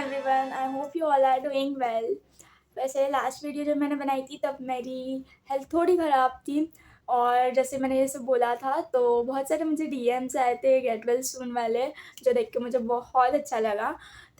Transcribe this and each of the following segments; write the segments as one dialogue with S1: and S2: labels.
S1: Everyone, I hope you all are doing well. वैसे last video जब मैंने बनाई थी तब मेरी हेल्थ थोड़ी ख़राब थी और जैसे मैंने ये सब बोला था तो बहुत सारे मुझे डीएम्स आए थे गेट वेल सून वाले, जो देख के मुझे बहुत अच्छा लगा।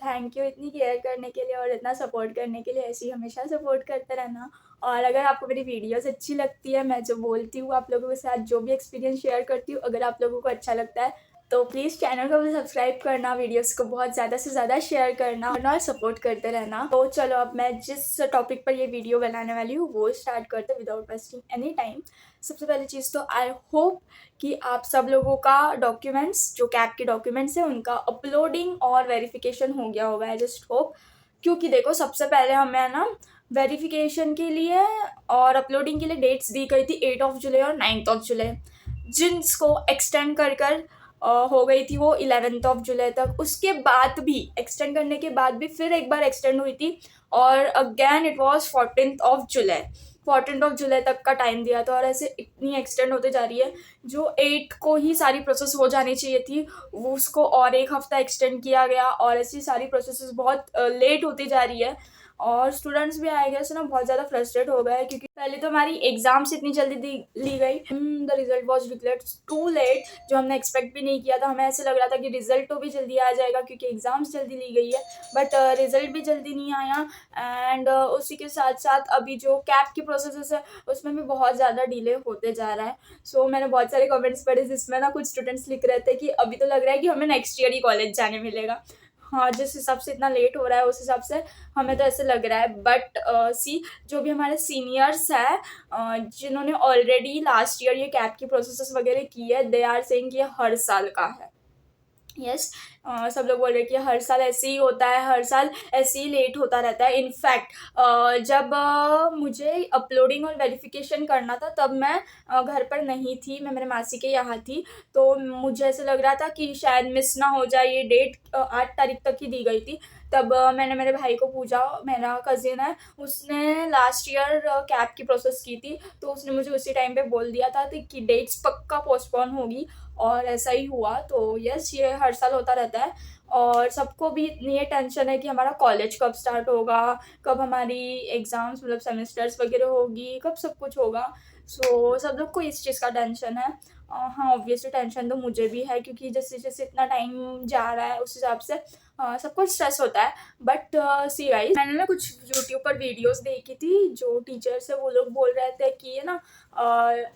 S1: थैंक यू इतनी केयर करने के लिए और इतना सपोर्ट करने के लिए। ऐसे ही हमेशा सपोर्ट करते रहना। और अगर आपको मेरी वीडियोस अच्छी लगती है, मैं जो बोलती हूँ आप लोगों के साथ, जो भी एक्सपीरियंस शेयर करती हूँ, अगर आप लोगों को अच्छा लगता है तो प्लीज़ चैनल को भी सब्सक्राइब करना, वीडियोस को बहुत ज़्यादा से ज़्यादा शेयर करना और सपोर्ट करते रहना। तो चलो अब मैं जिस टॉपिक पर ये वीडियो बनाने वाली हूँ वो स्टार्ट करते विदाउट वेस्टिंग एनी टाइम। सबसे पहली चीज़ तो आई होप कि आप सब लोगों का डॉक्यूमेंट्स, जो कैब के डॉक्यूमेंट्स हैं, उनका अपलोडिंग और वेरिफिकेशन हो गया होगा। आई जस्ट होप, क्योंकि देखो सबसे पहले हमें ना वेरिफिकेशन के लिए और अपलोडिंग के लिए डेट्स दी गई थी 8 जुलाई और 9 जुलाई, जिनको एक्सटेंड कर हो गई थी वो 11 जुलाई तक। उसके बाद भी एक्सटेंड करने के बाद भी फिर एक बार एक्सटेंड हुई थी और अगेन इट वाज 14 जुलाई। 14 जुलाई तक का टाइम दिया था और ऐसे इतनी एक्सटेंड होते जा रही है। जो 8 को ही सारी प्रोसेस हो जानी चाहिए थी वो उसको और एक हफ्ता एक्सटेंड किया गया और ऐसी सारी प्रोसेस बहुत लेट होती जा रही है। और स्टूडेंट्स भी आए गए ना बहुत ज़्यादा फ्रस्ट्रेट हो गए, क्योंकि पहले तो हमारी एग्जाम्स इतनी जल्दी ली गई। The result was declared too late, जो हमने एक्सपेक्ट भी नहीं किया था। हमें ऐसे लग रहा था कि रिजल्ट तो भी जल्दी आ जाएगा क्योंकि एग्जाम्स जल्दी ली गई है, बट रिजल्ट भी जल्दी नहीं आया। एंड उसी के साथ साथ अभी जो कैब की प्रोसेस है उसमें भी बहुत ज़्यादा डिले होते जा रहा है। सो मैंने बहुत सारे कमेंट्स पढ़े जिसमें ना कुछ स्टूडेंट्स लिख रहे थे कि अभी तो लग रहा है कि हमें नेक्स्ट ईयर ही कॉलेज जाने मिलेगा। हाँ, जिस हिसाब से इतना लेट हो रहा है उस हिसाब से हमें तो ऐसे लग रहा है। बट सी, जो भी हमारे सीनियर्स हैं जिन्होंने ऑलरेडी लास्ट ईयर ये कैब की प्रोसेस वगैरह की है, दे आर सेइंग कि ये हर साल का है। यस, सब लोग बोल रहे हैं कि हर साल ऐसे ही होता है, हर साल ऐसे ही लेट होता रहता है। इनफैक्ट जब मुझे अपलोडिंग और वेरिफिकेशन करना था तब मैं घर पर नहीं थी, मैं मेरे मासी के यहाँ थी। तो मुझे ऐसे लग रहा था कि शायद मिस ना हो जाए, ये डेट 8 तारीख तक ही दी गई थी। तब मैंने मेरे भाई को पूछा, मेरा कज़िन है, उसने लास्ट ईयर कैब की प्रोसेस की थी, तो उसने मुझे उसी टाइम पे बोल दिया था कि डेट्स पक्का पोस्टपोन होगी और ऐसा ही हुआ। तो यस, ये हर साल होता रहता है और सबको भी ये टेंशन है कि हमारा कॉलेज कब स्टार्ट होगा, कब हमारी एग्ज़ाम्स मतलब सेमेस्टर्स वगैरह होगी, कब सब कुछ होगा। सो सब लोग को इस चीज़ का टेंशन है। हाँ, ऑब्वियसली टेंशन तो मुझे भी है, क्योंकि जैसे-जैसे इतना टाइम जा रहा है उस हिसाब से सबको स्ट्रेस होता है। बट सी गाइस, मैंने ना कुछ यूट्यूब पर वीडियोज़ देखी थी, जो टीचर्स है वो लोग बोल रहे थे कि ये ना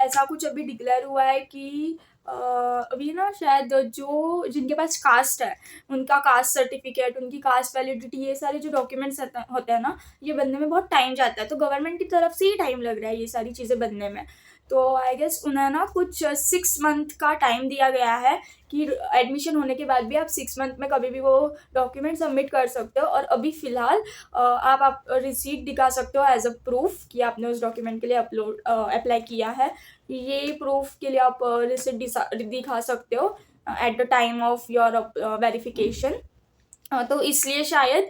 S1: ऐसा कुछ अभी डिक्लेयर हुआ है कि अभी ना शायद जो जिनके पास कास्ट है उनका कास्ट सर्टिफिकेट, उनकी कास्ट वैलिडिटी, ये सारे जो डॉक्यूमेंट्स होते हैं ना, ये बनने में बहुत टाइम जाता है। तो गवर्नमेंट की तरफ से ही टाइम लग रहा है ये सारी चीज़ें बनने में। तो आई गेस उन्हें ना कुछ 6 मंथ का टाइम दिया गया है कि एडमिशन होने के बाद भी आप 6 मंथ में कभी भी वो डॉक्यूमेंट सबमिट कर सकते हो। और अभी फ़िलहाल आप रिसीट दिखा सकते हो एज अ प्रूफ कि आपने उस डॉक्यूमेंट के लिए अप्लाई किया है। ये प्रूफ के लिए आप रिसिप्ट दिखा सकते हो at the time of your verification. तो इसलिए शायद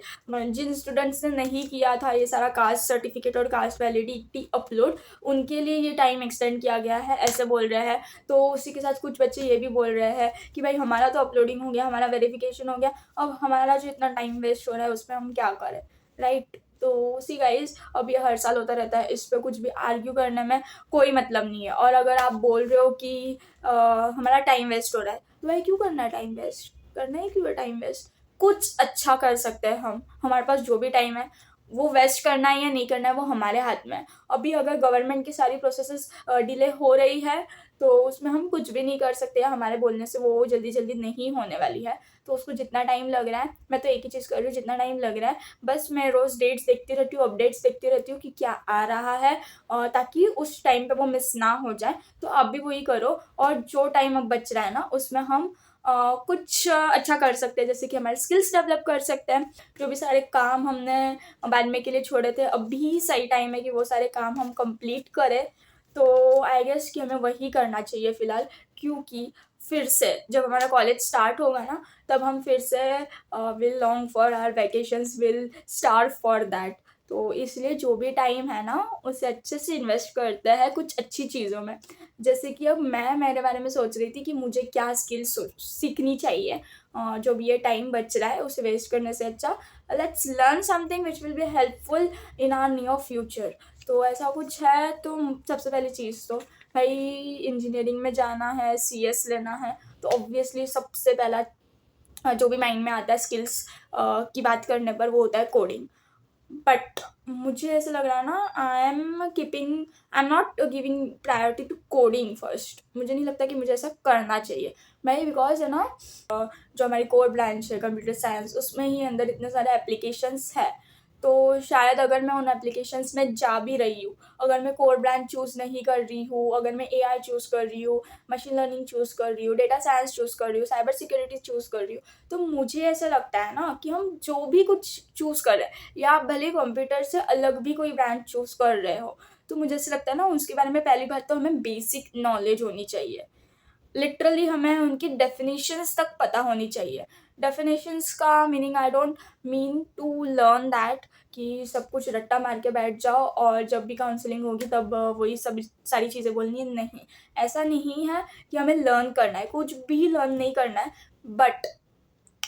S1: जिन स्टूडेंट्स ने नहीं किया था ये सारा कास्ट सर्टिफिकेट और कास्ट वैलिडिटी अपलोड, उनके लिए ये टाइम एक्सटेंड किया गया है, ऐसे बोल रहे हैं। तो उसी के साथ कुछ बच्चे ये भी बोल रहे हैं कि भाई हमारा तो अपलोडिंग हो गया, हमारा वेरिफिकेशन हो गया, अब हमारा जो इतना टाइम वेस्ट हो रहा है उसमें हम क्या करें, राइट। तो सी गाइज, अब ये हर साल होता रहता है, इस पर कुछ भी आर्ग्यू करने में कोई मतलब नहीं है। और अगर आप बोल रहे हो कि हमारा टाइम वेस्ट हो रहा है, तो भाई क्यों करना है टाइम वेस्ट, करना ही क्यों है टाइम वेस्ट। कुछ अच्छा कर सकते हैं हम, हमारे पास जो भी टाइम है वो वेस्ट करना है या नहीं करना है वो हमारे हाथ में है। अभी अगर गवर्नमेंट की सारी प्रोसेसेस डिले हो रही है तो उसमें हम कुछ भी नहीं कर सकते, हमारे बोलने से वो जल्दी जल्दी नहीं होने वाली है। तो उसको जितना टाइम लग रहा है, मैं तो एक ही चीज़ कर रही हूँ, जितना टाइम लग रहा है बस मैं रोज़ डेट्स देखती रहती हूँ, अपडेट्स देखती रहती हूँ कि क्या आ रहा है, ताकि उस टाइम पे वो मिस ना हो जाए। तो आप भी वही करो और जो टाइम अब बच रहा है ना उसमें हम कुछ अच्छा कर सकते हैं, जैसे कि हमारे स्किल्स डेवलप कर सकते हैं। जो भी सारे काम हमने बाद में के लिए छोड़े थे, अभी सही टाइम है कि वो सारे काम हम कंप्लीट करें। तो आई गेस कि हमें वही करना चाहिए फ़िलहाल, क्योंकि फिर से जब हमारा कॉलेज स्टार्ट होगा ना तब हम फिर से will long for our vacations, will starve for that. तो इसलिए जो भी टाइम है ना, उसे अच्छे से इन्वेस्ट करते हैं कुछ अच्छी चीज़ों में। जैसे कि अब मैं मेरे बारे में सोच रही थी कि मुझे क्या स्किल्स सीखनी चाहिए। जो भी ये टाइम बच रहा है उसे वेस्ट करने से अच्छा let's learn something which will be helpful in our near future. तो ऐसा कुछ है तो सबसे पहली चीज़ तो भाई इंजीनियरिंग में जाना है, सीएस लेना है, तो ऑब्वियसली सबसे पहला जो भी माइंड में आता है स्किल्स की बात करने पर वो होता है कोडिंग। बट मुझे ऐसा लग रहा है ना, I am not giving priority to coding first. मुझे नहीं लगता कि मुझे ऐसा करना चाहिए भाई, बिकॉज है ना जो हमारी कोर ब्रांच है कंप्यूटर साइंस, उसमें ही अंदर इतने सारे एप्लीकेशंस है। तो शायद अगर मैं उन एप्लीकेशंस में जा भी रही हूँ, अगर मैं कोर ब्रांच चूज़ नहीं कर रही हूँ, अगर मैं एआई चूज़ कर रही हूँ, मशीन लर्निंग चूज़ कर रही हूँ, डेटा साइंस चूज़ कर रही हूँ, साइबर सिक्योरिटी चूज़ कर रही हूँ, तो मुझे ऐसा लगता है ना कि हम जो भी कुछ चूज़ कर रहे हैं, या आप भले कंप्यूटर से अलग भी कोई ब्रांच चूज़ कर रहे हो, तो मुझे ऐसा लगता है ना उसके बारे में पहली बात तो हमें बेसिक नॉलेज होनी चाहिए। लिटरली हमें उनकी डेफिनेशंस तक पता होनी चाहिए। डेफिनेशंस का meaning I don't mean to learn that कि सब कुछ रट्टा मार के बैठ जाओ और जब भी काउंसलिंग होगी तब वही सब सारी चीज़ें बोलनी है, नहीं। ऐसा नहीं है कि हमें लर्न करना है, कुछ भी लर्न नहीं करना है, but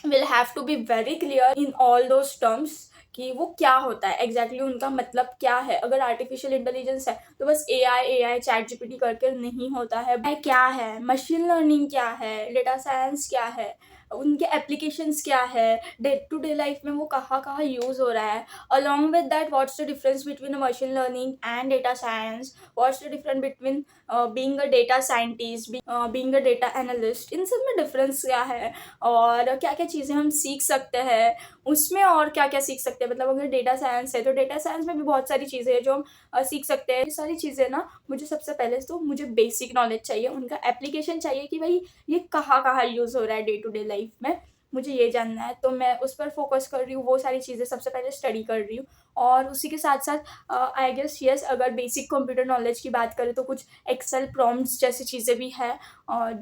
S1: will have to be very clear in all those terms कि वो क्या होता है एग्जैक्टली उनका मतलब क्या है। अगर आर्टिफिशियल इंटेलिजेंस है तो बस एआई चैट जीपीटी करके नहीं होता है। क्या है मशीन लर्निंग, क्या है डेटा साइंस, क्या है उनके एप्लीकेशंस, क्या है डे टू डे लाइफ में वो कहाँ कहाँ यूज़ हो रहा है। Along with that what's the difference between machine learning and data science, what's the difference between being a data scientist, being a data analyst, इन सब में डिफरेंस क्या है और क्या क्या चीज़ें हम सीख सकते हैं उसमें, और क्या क्या सीख सकते हैं। मतलब अगर डेटा साइंस है तो डेटा साइंस में भी बहुत सारी चीज़ें हैं जो हम सीख सकते हैं। ये सारी चीज़ें ना मुझे सबसे पहले तो मुझे बेसिक नॉलेज चाहिए, उनका एप्लीकेशन चाहिए कि भाई ये कहाँ कहाँ यूज़ हो रहा है डे टू डे लाइफ में, मुझे ये जानना है। तो मैं उस पर फोकस कर रही हूँ, वो सारी चीज़ें सबसे पहले स्टडी कर रही हूँ। और उसी के साथ साथ आई गेस यस, अगर बेसिक कंप्यूटर नॉलेज की बात करें तो कुछ एक्सेल प्रॉम्प्ट्स जैसी चीज़ें भी हैं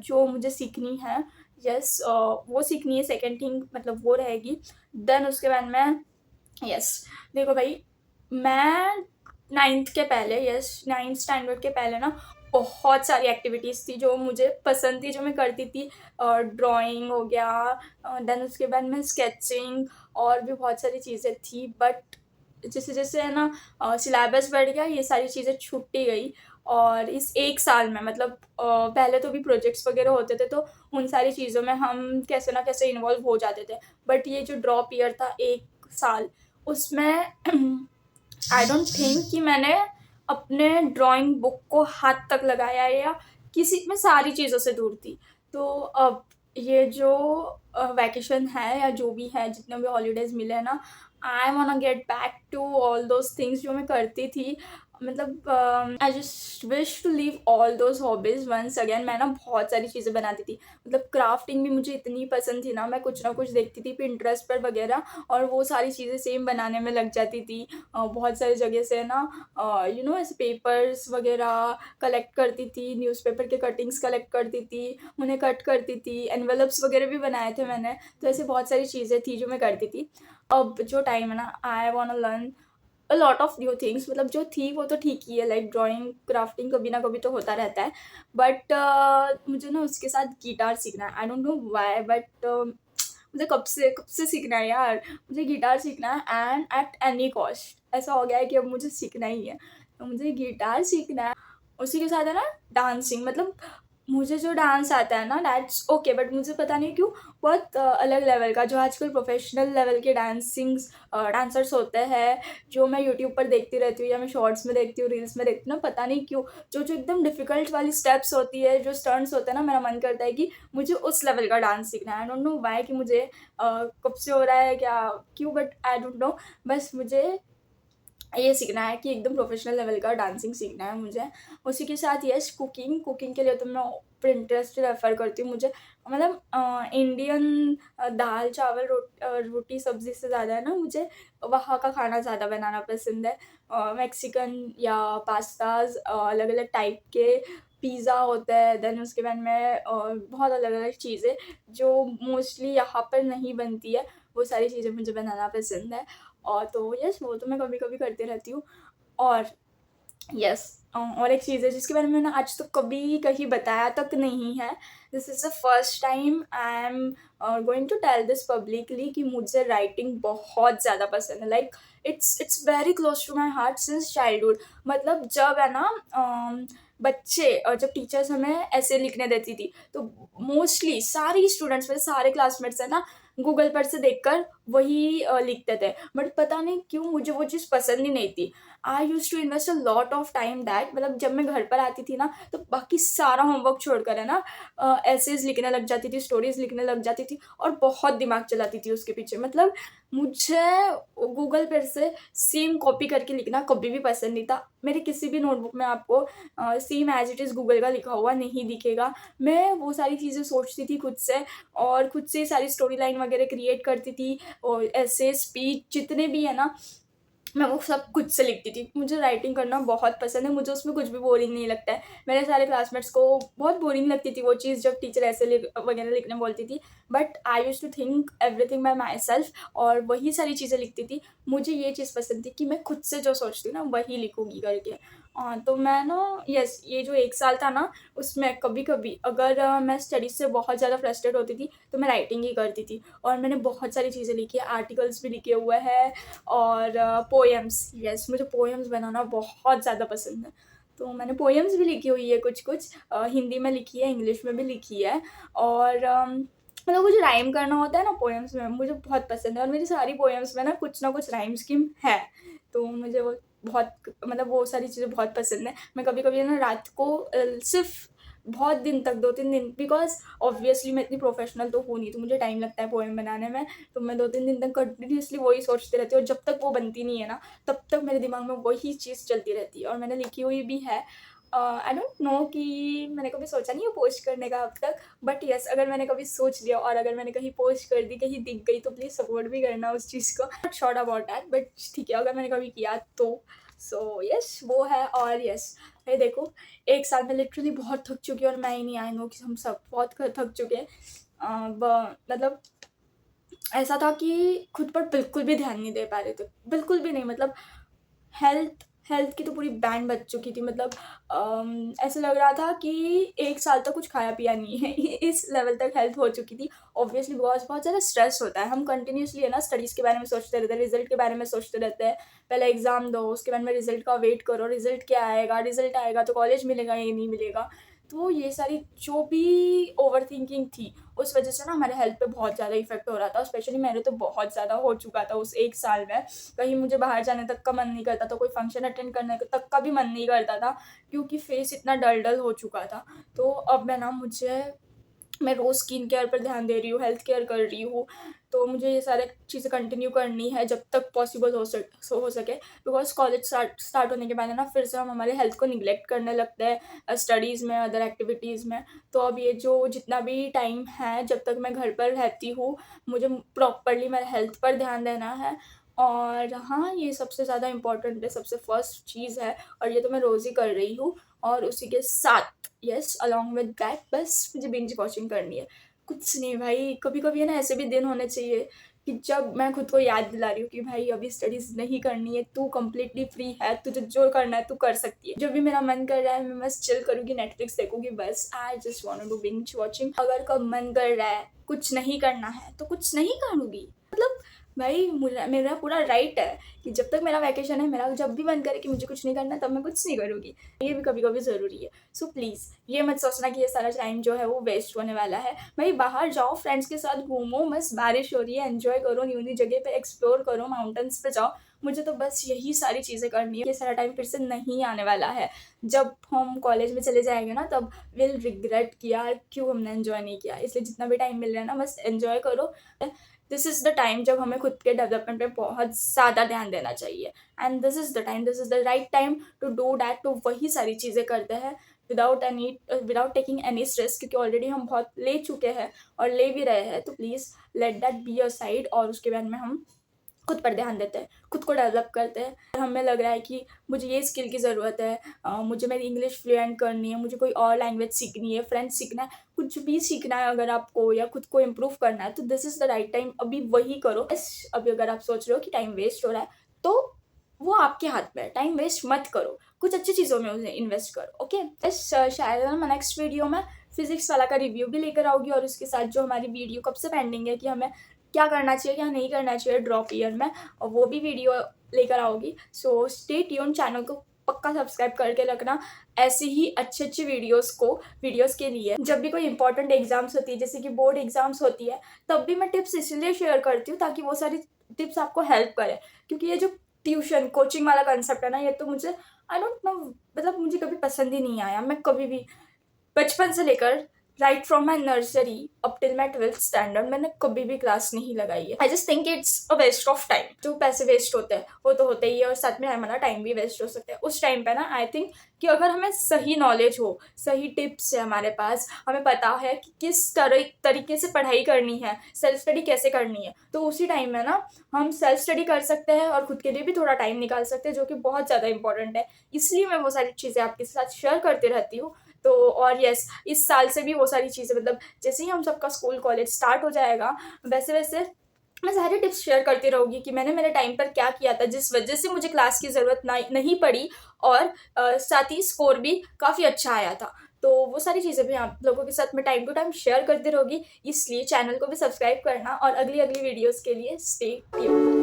S1: जो मुझे सीखनी है। यस, वो सीखनी है, सेकेंड थिंग मतलब वो रहेगी। देन उसके बाद मैं यस, देखो भाई मैं 9th के पहले, यस 9th स्टैंडर्ड के पहले ना बहुत सारी एक्टिविटीज़ थी जो मुझे पसंद थी, जो मैं करती थी। ड्राइंग हो गया, देन उसके बाद में स्केचिंग, और भी बहुत सारी चीज़ें थी। बट जैसे जैसे है ना सिलेबस बढ़ गया, ये सारी चीज़ें छूटती गई। और इस एक साल में मतलब पहले तो भी प्रोजेक्ट्स वगैरह होते थे तो उन सारी चीज़ों में हम कैसे ना कैसे इन्वॉल्व हो जाते थे। बट ये जो ड्रॉप ईयर था 1 साल, उसमें आई डोंट थिंक कि मैंने अपने ड्राइंग बुक को हाथ तक लगाया है, या किसी मैं सारी चीज़ों से दूर थी। तो अब ये जो वैकेशन है या जो भी है, जितने भी हॉलीडेज़ मिले हैं ना, I want get back to all those things जो मैं करती थी। मतलब I just wish to live all those hobbies once again. मैं ना बहुत सारी चीज़ें बनाती थी, मतलब क्राफ्टिंग भी मुझे इतनी पसंद थी ना कुछ देखती थी पिंटरेस्ट पर वगैरह, और वो सारी चीज़ें सेम बनाने में लग जाती थी। बहुत सारी जगह से ना ऐसे पेपर्स वगैरह कलेक्ट करती थी, न्यूज़पेपर के कटिंग्स कलेक्ट करती थी, उन्हें कट करती थी, एनवेलप्स वगैरह भी बनाए थे मैंने। तो ऐसे बहुत सारी चीज़ें थी जो मैं करती थी। अब जो टाइम है ना, I want learn a lot of new things. मतलब जो थी वो तो ठीक ही है, लाइक ड्राइंग क्राफ्टिंग कभी ना कभी तो होता रहता है। बट मुझे ना उसके साथ गिटार सीखना है। I don't know why, but मुझे कब से सीखना है यार। मुझे गिटार सीखना है एंड एट एनी कॉस्ट। ऐसा हो गया है कि अब मुझे सीखना ही है, तो मुझे गिटार सीखना है। उसी के साथ है ना डांसिंग। मतलब मुझे जो डांस आता है ना दैट्स ओके, बट मुझे पता नहीं क्यों बहुत अलग लेवल का, जो आजकल प्रोफेशनल लेवल के डांसर्स होते हैं, जो मैं यूट्यूब पर देखती रहती हूँ या मैं शॉर्ट्स में देखती हूँ, रील्स में देखती हूँ ना, पता नहीं क्यों जो जो एकदम डिफिकल्ट वाली स्टेप्स होती है, जो स्टर्न्स होते हैं ना, मेरा मन करता है कि मुझे उस लेवल का डांस सीखना है। आई डोंट नो व्हाई कि मुझे कब से हो रहा है क्या क्यों, बट आई डोंट नो। बस मुझे ये सीखना है कि एकदम प्रोफेशनल लेवल का डांसिंग सीखना है मुझे। उसी के साथ यस, कुकिंग के लिए तो मैं पिंटरेस्ट रेफ़र करती हूँ। मुझे मतलब इंडियन दाल चावल रोटी सब्ज़ी से ज़्यादा है ना, मुझे वहाँ का खाना ज़्यादा बनाना पसंद है। मैक्सिकन या पास्ताज़, अलग-अलग टाइप के पिज़्ज़ा होता है। देन उसके बाद में बहुत अलग-अलग चीज़ें जो मोस्टली यहाँ पर नहीं बनती है, वो सारी चीज़ें मुझे बनाना पसंद है। और तो यस, वो तो मैं कभी-कभी करती रहती हूँ। और यस, और एक चीज़ है जिसके बारे में मैंने आज तक कभी कहीं बताया तक नहीं है। This is the first time I am going to tell this publicly कि मुझे राइटिंग बहुत ज़्यादा पसंद है। Like it's very close to my heart since childhood. मतलब जब है ना बच्चे और जब टीचर्स हमें ऐसे लिखने देती थी, तो मोस्टली सारी स्टूडेंट्स मेरे सारे क्लासमेट्स है ना, गूगल पर से देखकर वही लिखते थे। बट पता नहीं क्यों मुझे वो चीज़ पसंद ही नहीं थी। I used to invest a lot of time that, मतलब जब मैं घर पर आती थी ना, तो बाकी सारा होमवर्क छोड़कर है ना एसेज़ लिखने लग जाती थी, स्टोरीज़ लिखने लग जाती थी और बहुत दिमाग चलाती थी उसके पीछे। मतलब मुझे गूगल पर से सेम कॉपी करके लिखना कभी भी पसंद नहीं था। मेरे किसी भी नोटबुक में आपको same as it is Google का लिखा हुआ नहीं दिखेगा। मैं वो सारी चीज़ें सोचती थी खुद से और खुद से सारी स्टोरी लाइन वगैरह क्रिएट करती थी और ऐसे स्पीच जितने भी है ना, मैं वो सब खुद से लिखती थी। मुझे राइटिंग करना बहुत पसंद है, मुझे उसमें कुछ भी बोरिंग नहीं लगता है। मेरे सारे क्लासमेट्स को बहुत बोरिंग लगती थी वो चीज़ जब टीचर ऐसे लिख वगैरह लिखने बोलती थी। But I used to think everything by myself और वही सारी चीज़ें लिखती थी। मुझे ये चीज़ पसंद थी कि मैं खुद से जो सोचती हूँ ना वही लिखूँगी करके। तो मैं ना यस, ये जो 1 साल था ना, उसमें कभी-कभी अगर मैं स्टडीज़ से बहुत ज़्यादा फ्रस्ट्रेट होती थी, तो मैं राइटिंग ही करती थी। और मैंने बहुत सारी चीज़ें लिखी है, आर्टिकल्स भी लिखे हुए हैं और पोएम्स, यस, मुझे पोएम्स बनाना बहुत ज़्यादा पसंद है। तो मैंने पोएम्स भी लिखी हुई है कुछ-कुछ, हिंदी में लिखी है, इंग्लिश में भी लिखी है। और मतलब कुछ राइम करना होता है ना पोएम्स में, मुझे बहुत पसंद है और मेरी सारी पोएम्स में ना कुछ राइम स्कीम है। तो मुझे वो बहुत, मतलब वो सारी चीज़ें बहुत पसंद है। मैं कभी-कभी ना रात को सिर्फ़ बहुत दिन तक 2-3 दिन, बिकॉज़ ऑब्वियसली मैं इतनी प्रोफ़ेशनल तो हूँ नहीं, तो मुझे टाइम लगता है पोएम बनाने में। तो मैं 2-3 दिन तक कंटिन्यूअसली वही सोचती रहती हूँ और जब तक वो बनती नहीं है ना, तब तक मेरे दिमाग में वही चीज़ चलती रहती है और मैंने लिखी हुई भी है। आई डोंट नो कि मैंने कभी सोचा नहीं है पोस्ट करने का अब तक, बट येस, अगर मैंने कभी सोच लिया और अगर मैंने कहीं पोस्ट कर दी, कहीं दिख गई, तो प्लीज़ सपोर्ट भी करना उस चीज़ को। Not sure about that, but ठीक है, अगर मैंने कभी किया तो। सो येस, वो है। और येस, भाई देखो, 1 साल में लिटरली बहुत थक चुकी हूँ और मैं ही नहीं, आई नो कि हम सब बहुत थक चुके हैं। मतलब ऐसा था कि खुद पर बिल्कुल भी ध्यान नहीं दे पा रहे थे, बिल्कुल भी नहीं। मतलब हेल्थ हेल्थ की तो पूरी बैंड बज चुकी थी। मतलब ऐसा लग रहा था कि 1 साल तक कुछ खाया-पिया नहीं है। इस लेवल तक हेल्थ हो चुकी थी। ऑब्वियसली बिकॉज़ बहुत ज़्यादा स्ट्रेस होता है। हम कंटिन्यूअसली है ना स्टडीज़ के बारे में सोचते रहते हैं, रिज़ल्ट के बारे में सोचते रहते हैं। पहले एग्ज़ाम दो, उसके बाद में रिज़ल्ट का वेट करो, रिज़ल्ट क्या आएगा, रिज़ल्ट आएगा तो कॉलेज मिलेगा या नहीं मिलेगा। तो ये सारी जो भी ओवरथिंकिंग थी, उस वज़ह से ना हमारे हेल्थ पे बहुत ज़्यादा इफ़ेक्ट हो रहा था। स्पेशली मेरे तो बहुत ज़्यादा हो चुका था उस 1 साल में। कहीं मुझे बाहर जाने तक का मन नहीं करता था, कोई फंक्शन अटेंड करने तक का भी मन नहीं करता था, क्योंकि फेस इतना डल-डल हो चुका था। तो अब मैं रोज़ स्किन केयर पर ध्यान दे रही हूँ, हेल्थ केयर कर रही हूँ। तो मुझे ये सारी चीज़ें कंटिन्यू करनी है जब तक पॉसिबल हो सके। बिकॉज़ कॉलेज स्टार्ट होने के बाद है ना, फिर से हम हमारे हेल्थ को निग्लेक्ट करने लगते हैं स्टडीज़ में, अदर एक्टिविटीज़ में। तो अब ये जो जितना भी टाइम है, जब तक मैं घर पर रहती हूँ, मुझे प्रॉपरली मेरे हेल्थ पर ध्यान देना है। और हाँ, ये सबसे ज़्यादा इम्पोर्टेंट है, सबसे फर्स्ट चीज़ है और ये तो मैं रोज़ ही कर रही हूँ। और उसी के साथ येस, अलोंग विद दैट बस मुझे बिंज वॉचिंग करनी है। कुछ नहीं भाई, कभी-कभी है ना ऐसे भी दिन होने चाहिए कि जब मैं खुद को याद दिला रही हूँ कि भाई अभी स्टडीज़ नहीं करनी है, तू कंप्लीटली फ्री है, तुझे जो करना है तू कर सकती है। जब भी मेरा मन कर रहा है मैं बस चिल करूँगी, नेटफ्लिक्स देखूँगी बस। I just want to do binge watching. अगर कब मन कर रहा है, कुछ नहीं करना है, तो कुछ नहीं करूँगी। मतलब भाई मुरा मेरा पूरा राइट है कि जब तक मेरा वैकेशन है, मेरा जब भी मन करे कि मुझे कुछ नहीं करना है, तब मैं कुछ नहीं करूँगी। ये भी कभी-कभी ज़रूरी है। सो प्लीज़ ये मत सोचना कि ये सारा टाइम जो है वो वेस्ट होने वाला है। भाई बाहर जाओ, फ्रेंड्स के साथ घूमो, मस्त बारिश हो रही है, एन्जॉय करो, न्यू-न्यू जगह पे एक्सप्लोर करो, माउंटेन्स पे जाओ। मुझे तो बस यही सारी चीज़ें करनी है। ये सारा टाइम फिर से नहीं आने वाला है। जब हम कॉलेज में चले जाएँगे ना, तब विल रिग्रेट कि यार क्यों हमने एन्जॉय नहीं किया। इसलिए जितना भी टाइम मिल रहा है ना, बस एन्जॉय करो। दिस इज़ द टाइम जब हमें खुद के डेवलपमेंट पे बहुत ज़्यादा ध्यान देना चाहिए। And this is the time, this is the right time to do that. तो वही सारी चीज़ें करते हैं विदाउट टेकिंग एनी स्ट्रेस, क्योंकि ऑलरेडी हम बहुत ले चुके हैं और ले भी रहे हैं। तो please let that be a side और उसके बाद में हम खुद पर ध्यान देते हैं, खुद को डेवलप करते हैं। और हमें लग रहा है कि मुझे ये स्किल की ज़रूरत है, मुझे मेरी इंग्लिश फ्लुएंट करनी है, मुझे कोई और लैंग्वेज सीखनी है, फ्रेंच सीखना है, कुछ भी सीखना है अगर आपको या खुद को इम्प्रूव करना है, तो this is the right time, अभी वही करो। बस अभी अगर आप सोच रहे हो कि टाइम वेस्ट हो रहा है, तो वो आपके हाथ में है, टाइम वेस्ट मत करो, कुछ अच्छी चीज़ों में उसे इन्वेस्ट करो, ओके? बस शायद मैं नेक्स्ट वीडियो में फिज़िक्स वाला का रिव्यू भी लेकर आऊँगी और उसके साथ जो हमारी वीडियो कब से पेंडिंग है कि हमें क्या करना चाहिए, क्या नहीं करना चाहिए ड्रॉप ईयर में, और वो भी वीडियो लेकर आओगी। सो स्टे ट्यून, चैनल को पक्का सब्सक्राइब करके रखना ऐसे ही अच्छे वीडियोस के लिए। जब भी कोई इंपॉर्टेंट एग्जाम्स होती है, जैसे कि बोर्ड एग्जाम्स होती है, तब भी मैं टिप्स इसलिए शेयर करती हूँ ताकि वो सारी टिप्स आपको हेल्प करे। क्योंकि ये जो ट्यूशन कोचिंग वाला कंसेप्ट है ना, ये तो मुझे आई डोंट नो, मतलब मुझे कभी पसंद ही नहीं आया। मैं कभी भी बचपन से लेकर right from my nursery up till my 12th standard मैंने कभी भी क्लास नहीं लगाई है। I just think it's a waste of time. जो पैसे वेस्ट होते हैं वो तो होते ही है, और साथ में हमारा टाइम भी वेस्ट हो सकता है। उस टाइम पे ना आई थिंक कि अगर हमें सही नॉलेज हो, सही टिप्स है हमारे पास, हमें पता है कि किस तरीके से पढ़ाई करनी है, सेल्फ स्टडी कैसे करनी है, तो उसी टाइम में ना हम सेल्फ स्टडी कर सकते हैं और खुद के लिए भी थोड़ा टाइम निकाल सकते हैं, जो कि बहुत ज़्यादा इंपॉर्टेंट है। इसलिए मैं वो सारी चीज़ें आपके साथ शेयर करती रहती हूँ। तो और यस, इस साल से भी वो सारी चीज़ें, मतलब जैसे ही हम सबका स्कूल कॉलेज स्टार्ट हो जाएगा, वैसे वैसे मैं सारे टिप्स शेयर करती रहूँगी कि मैंने मेरे टाइम पर क्या किया था, जिस वजह से मुझे क्लास की ज़रूरत नहीं पड़ी, और साथ ही स्कोर भी काफ़ी अच्छा आया था। तो वो सारी चीज़ें भी आप लोगों के साथ मैं टाइम टू टाइम शेयर करती रहूँगी। इसलिए चैनल को भी सब्सक्राइब करना, और अगली वीडियोज़ के लिए स्टे ट्यून्ड।